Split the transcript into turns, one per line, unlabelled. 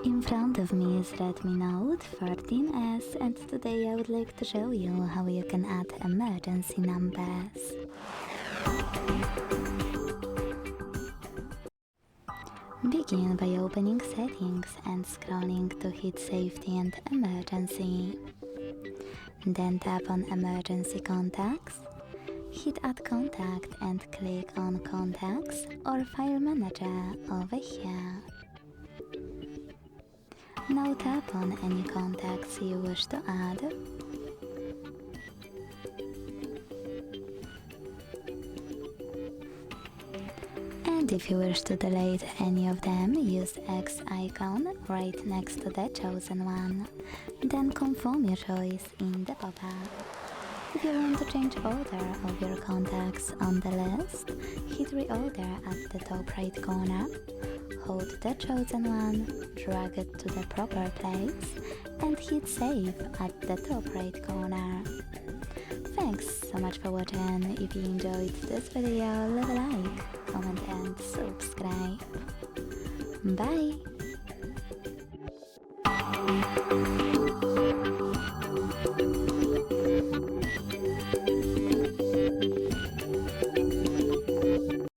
In front of me is Redmi Note 14S, and today I would like to show you how you can add emergency numbers. Begin by opening settings and scrolling to hit safety and emergency. Then tap on emergency contacts. Hit add contact and click on contacts or file manager over here. Now tap on any contacts you wish to add. And if you wish to delete any of them, use X icon right next to the chosen one. Then confirm your choice in the pop-up. If you want to change order of your contacts on the list, hit Reorder at the top right corner. Hold the chosen one, drag it to the proper place, and hit save at the top right corner. Thanks so much for watching. If you enjoyed this video, leave a like, comment and subscribe. Bye!